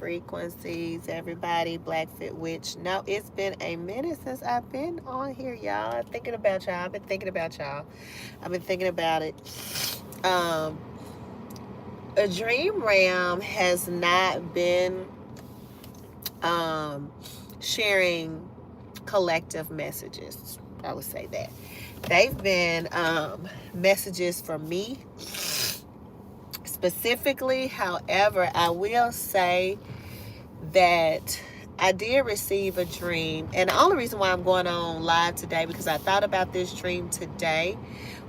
frequencies, everybody. Blackfit Witch. No, it's been a minute since I've been on here, y'all. Thinking about y'all. I've been thinking about y'all. I've been thinking about it. Um, a dream ram has not been um, sharing collective messages. I would say that they've been messages for me specifically. However, I will say that I did receive a dream, and the only reason why I'm going on live today because I thought about this dream today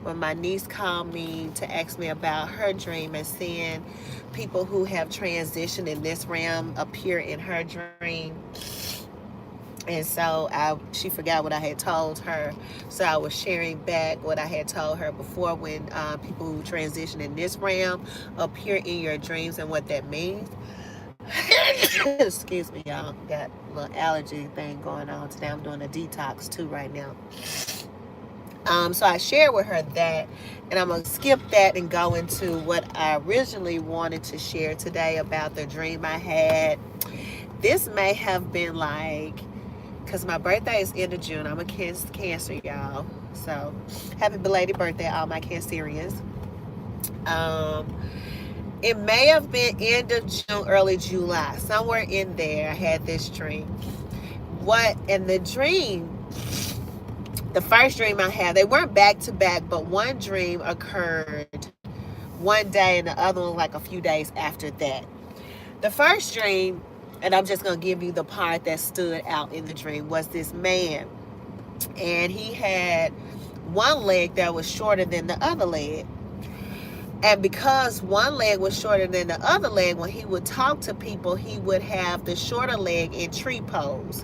when my niece called me to ask me about her dream and seeing people who have transitioned in this realm appear in her dream. And so she forgot what I had told her. So I was sharing back what I had told her before when people who transition in this realm appear in your dreams and what that means. Excuse me, y'all. Got a little allergy thing going on today. I'm doing a detox too right now. So I shared with her that, and I'm gonna skip that and go into what I originally wanted to share today about the dream I had. This may have been like, because my birthday is end of June. I'm a cancer, y'all. So happy belated birthday, all my Cancerians. Um, it may have been end of June, early July, somewhere in there. I had this dream. What in the dream? The first dream I had, they weren't back to back, but one dream occurred one day and the other one like a few days after that. The first dream, and I'm just going to give you the part that stood out in the dream, was this man. And he had one leg that was shorter than the other leg. And because one leg was shorter than the other leg, when he would talk to people, he would have the shorter leg in tree pose.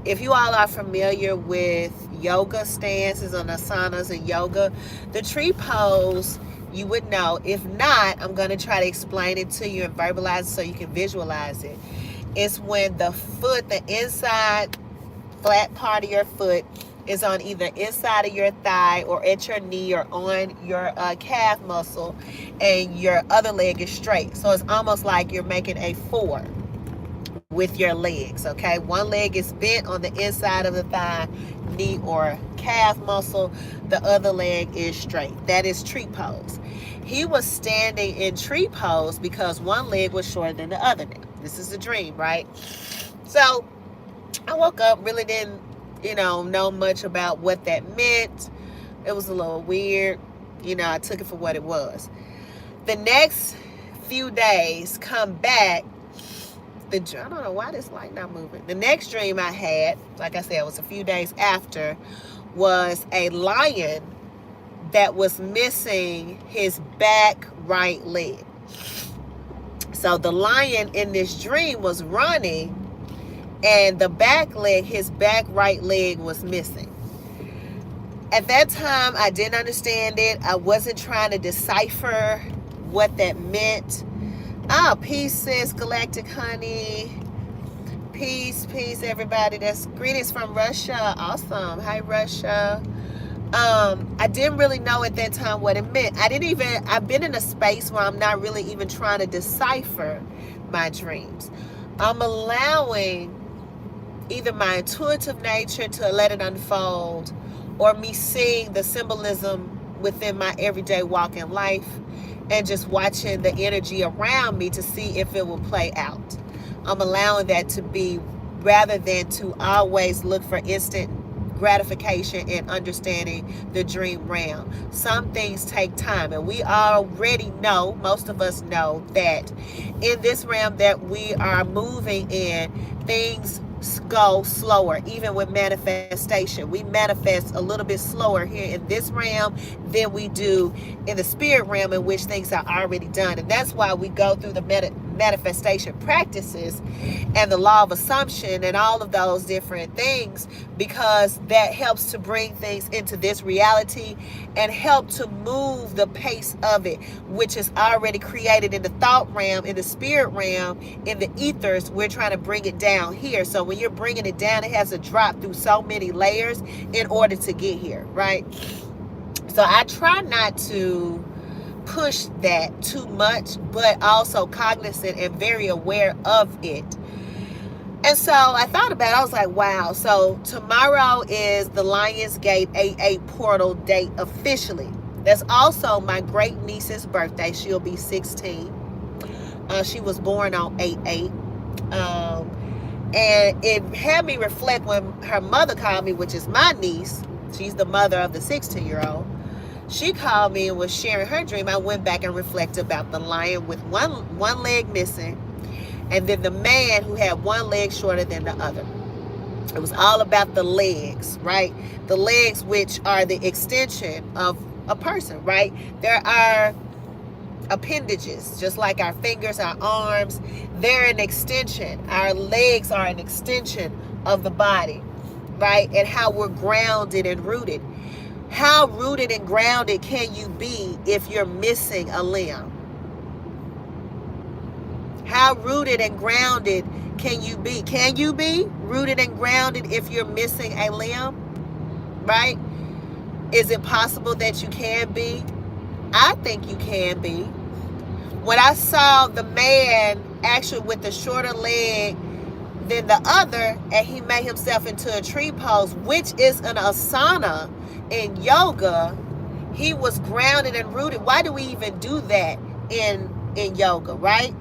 If you all are familiar with yoga stances and asanas and yoga, the tree pose, you would know. If not, I'm going to try to explain it to you and verbalize it so you can visualize it. It's when the foot, the inside flat part of your foot is on either inside of your thigh or at your knee or on your calf muscle, and your other leg is straight. So it's almost like you're making a four with your legs, okay? One leg is bent on the inside of the thigh, knee, or calf muscle. The other leg is straight. That is tree pose. He was standing in tree pose because one leg was shorter than the other. Now, this is a dream, right? So I woke up, really didn't, know much about what that meant. It was a little weird. I took it for what it was. The next few days come back. I don't know why this light not moving. The next dream I had, like I said, it was a few days after, was a lion that was missing his back right leg. So the lion in this dream was running, and the back leg, his back right leg, was missing. At that time, I didn't understand it. I wasn't trying to decipher what that meant. Peace, sis, galactic honey. Peace, everybody. That's greetings from Russia. Awesome. Hi, Russia. I didn't really know at that time what it meant. I've been in a space where I'm not really even trying to decipher my dreams. I'm allowing either my intuitive nature to let it unfold, or me seeing the symbolism within my everyday walk in life and just watching the energy around me to see if it will play out. I'm allowing that to be, rather than to always look for instant gratification and understanding the dream realm. Some things take time, and we already know, most of us know, that in this realm that we are moving in, things go slower. Even with manifestation, we manifest a little bit slower here in this realm than we do in the spirit realm, in which things are already done. And that's why we go through the manifestation practices and the law of assumption and all of those different things, because that helps to bring things into this reality and help to move the pace of it, which is already created in the thought realm, in the spirit realm, in the ethers. We're trying to bring it down here. So when you're bringing it down, it has to drop through so many layers in order to get here, right? So I try not to push that too much, but also cognizant and very aware of it. And so I thought about it. I was like, wow. So tomorrow is the Lionsgate 88 portal date officially. That's also my great niece's birthday. She'll be 16. She was born on 8/8. And it had me reflect when her mother called me, which is my niece. She's the mother of the 16-year-old. She called me and was sharing her dream. I went back and reflected about the lion with one leg missing, and then the man who had one leg shorter than the other. It was all about the legs, right? The legs, which are the extension of a person, right? There are appendages, just like our fingers, our arms, they're an extension. Our legs are an extension of the body, right? And how we're grounded and rooted. How rooted and grounded can you be if you're missing a limb? How rooted and grounded can you be? Can you be rooted and grounded if you're missing a limb? Right? Is it possible that you can be? I think you can be. When I saw the man actually with the shorter leg than the other, and he made himself into a tree pose, which is an asana in yoga, he was grounded and rooted. Why do we even do that in yoga, right?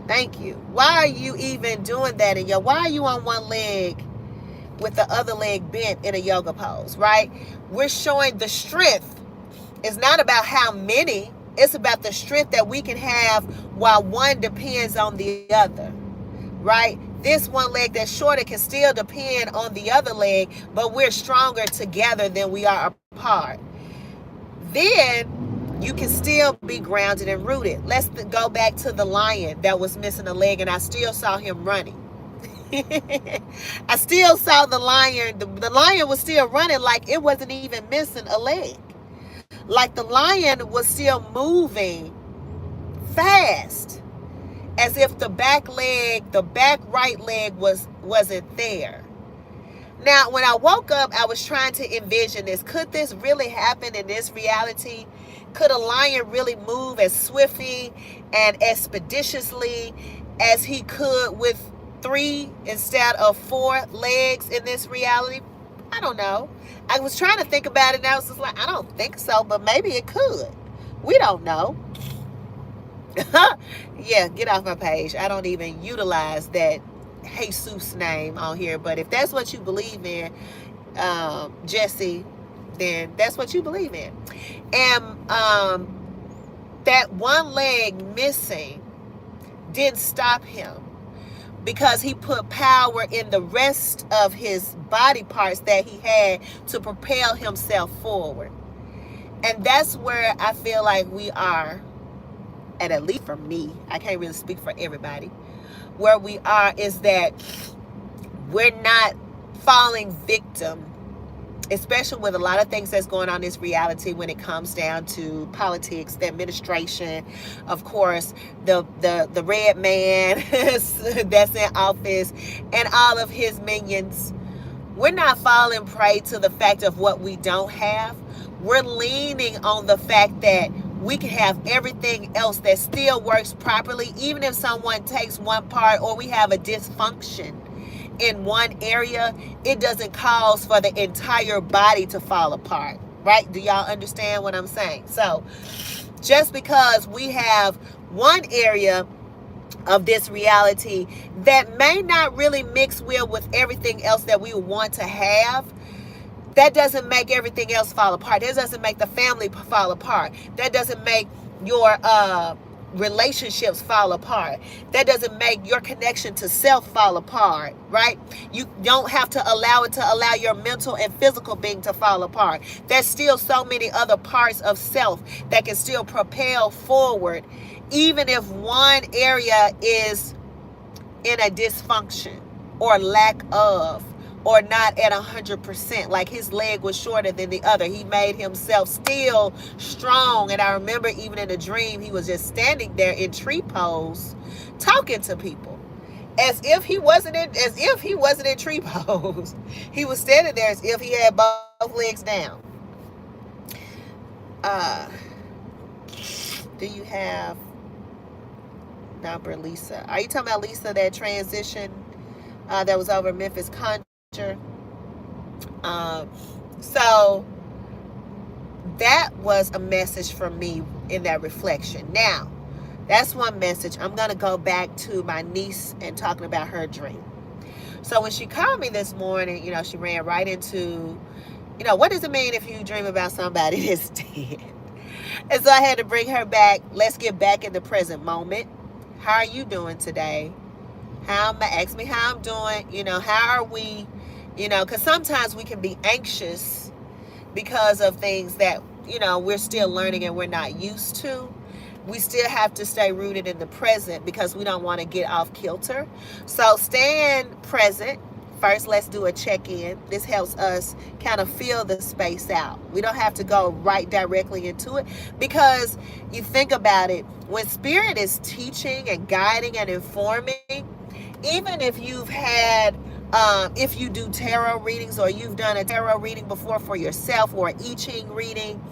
Thank you. Why are you even doing that in yoga? Why are you on one leg with the other leg bent in a yoga pose, right? We're showing the strength. It's not about how many. It's about the strength that we can have while one depends on the other, right? This one leg that's shorter can still depend on the other leg, but we're stronger together than we are apart. Then you can still be grounded and rooted. Let's go back to the lion that was missing a leg, and I still saw him running. I still saw the lion. The lion was still running like it wasn't even missing a leg. Like the lion was still moving fast, as if the back right leg wasn't there. Now, when I woke up, I was trying to envision this. Could this really happen in this reality? Could a lion really move as swiftly and expeditiously as he could with 3 instead of 4 legs in this reality? I don't know. I was trying to think about it, and I was just like, I don't think so, but maybe it could. We don't know. Yeah, get off my page. I don't even utilize that Jesus name on here, but if that's what you believe in, Jesse, then that's what you believe in. And that one leg missing didn't stop him, because he put power in the rest of his body parts that he had to propel himself forward. And that's where I feel like we are, and at least for me, I can't really speak for everybody, where we are is that we're not falling victim, especially with a lot of things that's going on in this reality when it comes down to politics, the administration, of course, the red man that's in office, and all of his minions. We're not falling prey to the fact of what we don't have. We're leaning on the fact that we can have everything else that still works properly, even if someone takes one part or we have a dysfunction in one area. It doesn't cause for the entire body to fall apart, right? Do y'all understand what I'm saying? So just because we have one area of this reality that may not really mix well with everything else that we want to have, that doesn't make everything else fall apart. That doesn't make the family fall apart. That doesn't make your relationships fall apart. That doesn't make your connection to self fall apart, right? You don't have to allow it to allow your mental and physical being to fall apart. There's still so many other parts of self that can still propel forward, even if one area is in a dysfunction or lack of, or not at 100%, like his leg was shorter than the other. He made himself still strong. And I remember even in a dream, he was just standing there in tree pose, talking to people, as if he wasn't in tree pose. He was standing there as if he had both legs down. Do you have number, Lisa? Are you talking about Lisa that transition that was over Memphis Conjure? Um, so that was a message for me in that reflection. Now, that's one message. I'm going to go back to my niece and talking about her dream. So when she called me this morning, she ran right into, what does it mean if you dream about somebody that's dead? And so I had to bring her back. Let's get back in the present moment. How are you doing today? Ask me how I'm doing. How are we? Because sometimes we can be anxious because of things that, we're still learning and we're not used to. We still have to stay rooted in the present because we don't want to get off kilter. So staying present. First, let's do a check-in. This helps us kind of feel the space out. We don't have to go right directly into it because you think about it, when Spirit is teaching and guiding and informing, even if you've had, if you do tarot readings or you've done a tarot reading before for yourself or I Ching reading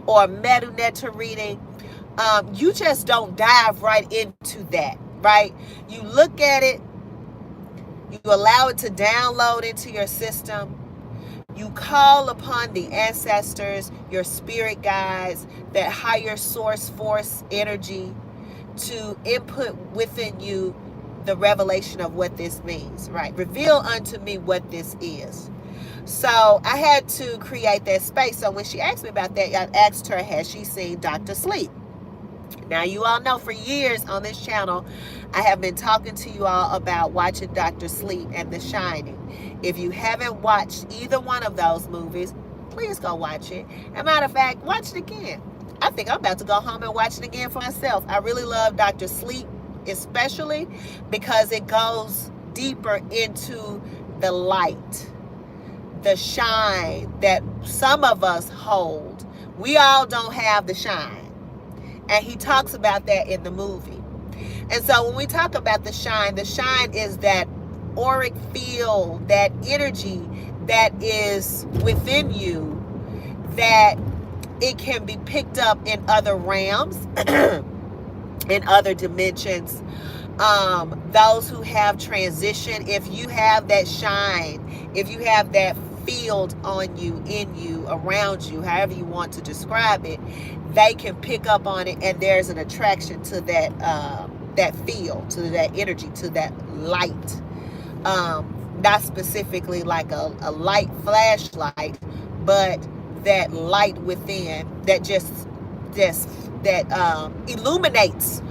or Medu Neter reading, you just don't dive right into that, right? You look at it, you allow it to download into your system. You call upon the ancestors, your spirit guides, that higher source force energy to input within you the revelation of what this means, right? Reveal unto me what this is. So I had to create that space. So when she asked me about that, I asked her, has she seen Dr. Sleep? Now, you all know for years on this channel, I have been talking to you all about watching Dr. Sleep and The Shining. If you haven't watched either one of those movies, please go watch it. As a matter of fact, watch it again. I think I'm about to go home and watch it again for myself. I really love Dr. Sleep, especially because it goes deeper into the light, the shine that some of us hold. We all don't have the shine. And he talks about that in the movie. And so when we talk about the shine is that auric field, that energy that is within you, that it can be picked up in other realms, in other dimensions. Those who have transition, if you have that shine, if you have that field on you, in you, around you, however you want to describe it, they can pick up on it, and there's an attraction to that that field, to that energy, to that light. Not specifically like a light flashlight, but that light within that illuminates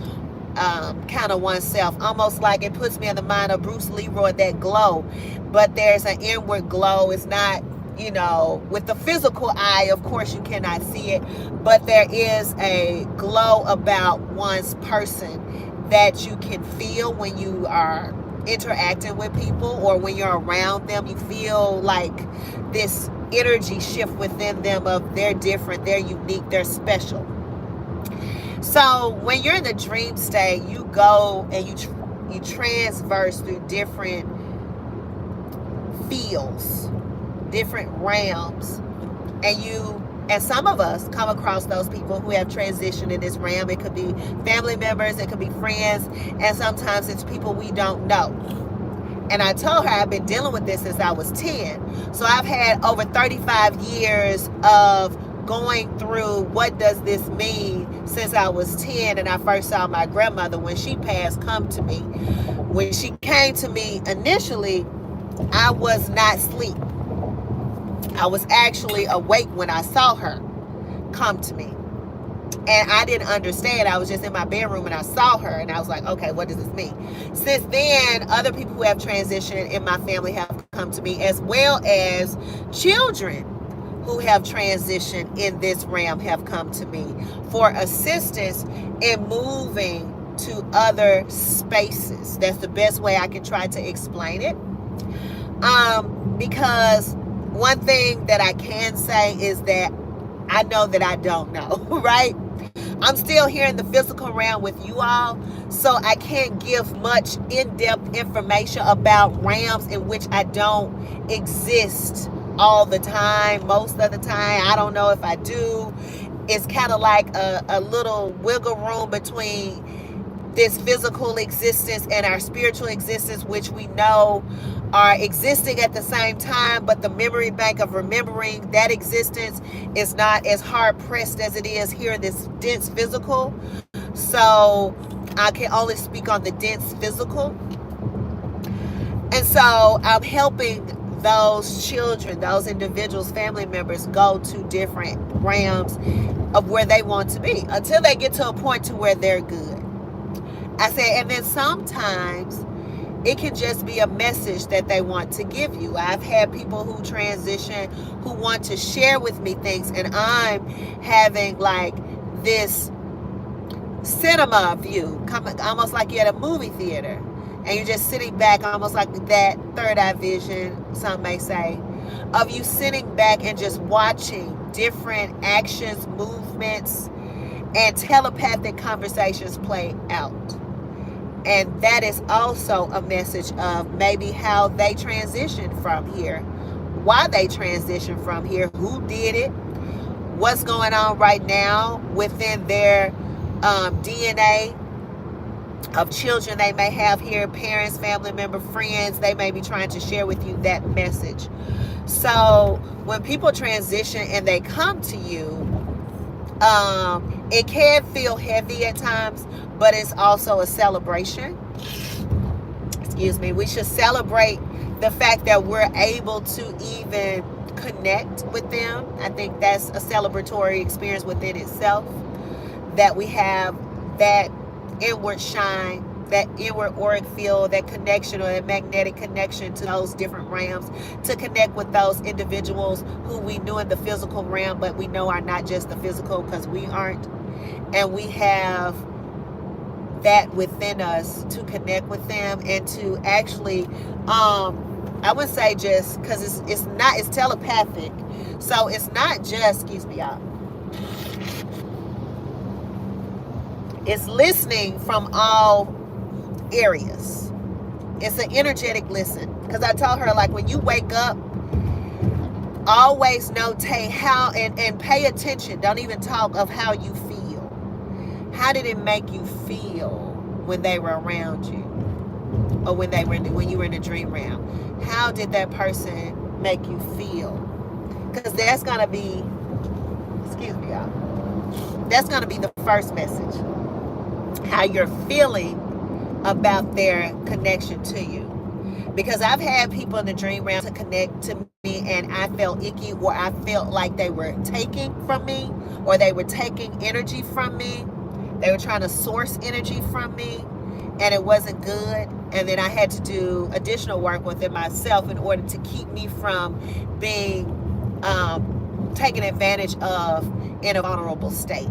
kind of oneself, almost like it puts me in the mind of Bruce Leroy, that glow. But there's an inward glow. It's not, with the physical eye, of course you cannot see it, but there is a glow about one's person that you can feel when you are interacting with people or when you're around them. You feel like this energy shift within them of they're different, they're unique, they're special. So when you're in the dream state, you go and you transverse through different fields, different realms, and some of us come across those people who have transitioned in this realm. It could be family members, it could be friends, and sometimes it's people we don't know. And I told her I've been dealing with this since I was 10. So I've had over 35 years of going through what does this mean since I was 10 and I first saw my grandmother when she passed come to me. When she came to me initially, I was not asleep. I was actually awake when I saw her come to me. And I didn't understand. I was just in my bedroom and I saw her and I was like, okay, what does this mean? Since then, other people who have transitioned in my family have come to me, as well as children who have transitioned in this realm have come to me for assistance in moving to other spaces. That's the best way I can try to explain it. Because one thing that I can say is that I know that I don't know, right? I'm still here in the physical realm with you all, so I can't give much in-depth information about realms in which I don't exist all the time. Most of the time, I don't know if I do. It's kind of like a little wiggle room between this physical existence and our spiritual existence, which we know are existing at the same time, but the memory bank of remembering that existence is not as hard pressed as it is here in this dense physical. So I can only speak on the dense physical. And so I'm helping those children, those individuals, family members go to different realms of where they want to be until they get to a point to where they're good. I said, and then sometimes it can just be a message that they want to give you. I've had people who transition who want to share with me things, and I'm having like this cinema view, almost like you're at a movie theater, and you're just sitting back, almost like that third eye vision, some may say, of you sitting back and just watching different actions, movements, and telepathic conversations play out. And that is also a message of maybe how they transitioned from here, why they transitioned from here, who did it, what's going on right now within their DNA of children they may have here, parents, family member, friends. They may be trying to share with you that message. So when people transition and they come to you, it can feel heavy at times, but it's also a celebration. Excuse me. We should celebrate the fact that we're able to even connect with them. I think that's a celebratory experience within itself, that we have that inward shine, that inward auric field, that connection or that magnetic connection to those different realms, to connect with those individuals who we knew in the physical realm, but we know are not just the physical, because we aren't. And we have that within us to connect with them and to actually, I would say, just because it's telepathic. So it's not just, excuse me, y'all. It's listening from all areas. It's an energetic listen. Because I told her, like, when you wake up, always notate how and pay attention. Don't even talk of how you feel. How did it make you feel when they were around you, or when you were in the dream realm? How did that person make you feel? Because that's gonna be, excuse me, y'all. That's gonna be the first message. How you're feeling about their connection to you. Because I've had people in the dream realm to connect to me, and I felt icky, or I felt like they were taking from me, or they were taking energy from me. They were trying to source energy from me, and it wasn't good. And then I had to do additional work within myself in order to keep me from being taken advantage of in a vulnerable state.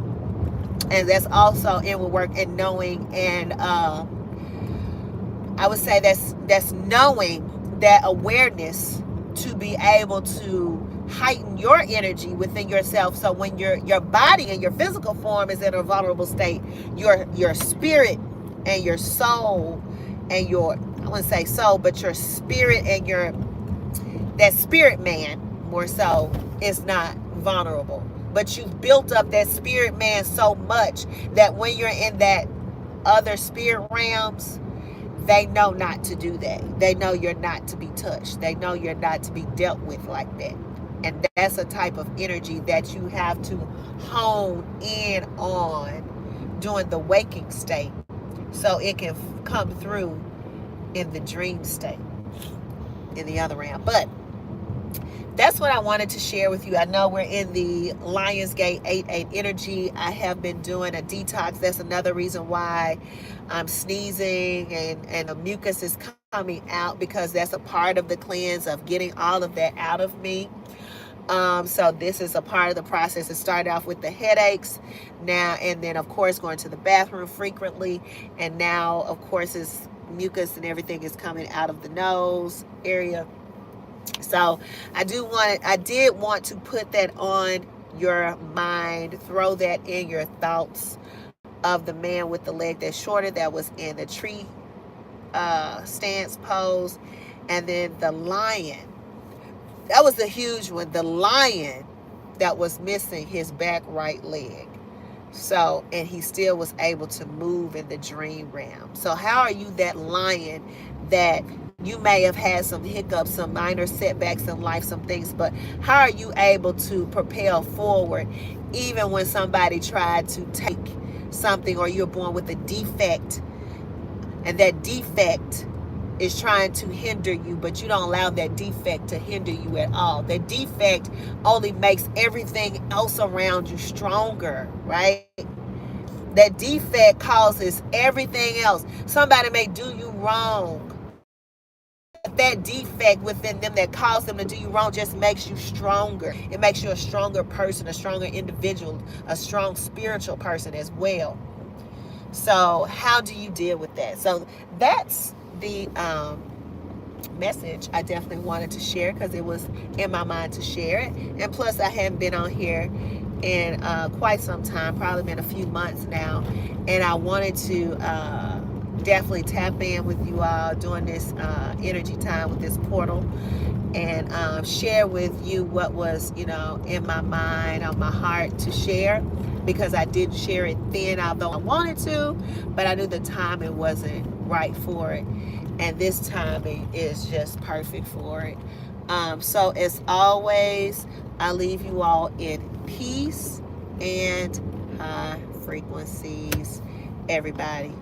And that's also inward work and knowing, and I would say that's knowing, that awareness, to be able to heighten your energy within yourself. So when your body and your physical form is in a vulnerable state, your spirit and your soul and your, I wouldn't say soul, but your spirit and that spirit man more so is not vulnerable. But you've built up that spirit man so much that when you're in that other spirit realms, they know not to do that. They know you're not to be touched. They know you're not to be dealt with like that. And that's a type of energy that you have to hone in on during the waking state, so it can come through in the dream state, in the other realm. But that's what I wanted to share with you. I know we're in the Lionsgate 8-8 energy. I have been doing a detox. That's another reason why I'm sneezing and the mucus is coming out, because that's a part of the cleanse of getting all of that out of me. So this is a part of the process. It started off with the headaches now, and then of course going to the bathroom frequently, and now of course is mucus and everything is coming out of the nose area. So I did want to put that on your mind, throw that in your thoughts, of the man with the leg that's shorter that was in the tree stance pose, and then the lion. That was a huge one. The lion that was missing his back right leg. So, and he still was able to move in the dream realm. So how are you that lion that you may have had some hiccups, some minor setbacks in life, some things, but how are you able to propel forward even when somebody tried to take something, or you're born with a defect, and that defect is trying to hinder you, but you don't allow that defect to hinder you at all. That defect only makes everything else around you stronger, right? That defect causes everything else. Somebody may do you wrong. That defect within them that caused them to do you wrong just makes you stronger. It makes you a stronger person, a stronger individual, a strong spiritual person as well. So how do you deal with that? So that's the message I definitely wanted to share, because it was in my mind to share it. And plus, I hadn't been on here in quite some time, probably been a few months now, and I wanted to definitely tap in with you all during this energy time with this portal, and share with you what was, in my mind, on my heart to share, because I didn't share it then, although I wanted to, but I knew the timing wasn't right for it. And this timing is just perfect for it. So as always, I leave you all in peace and high frequencies, everybody.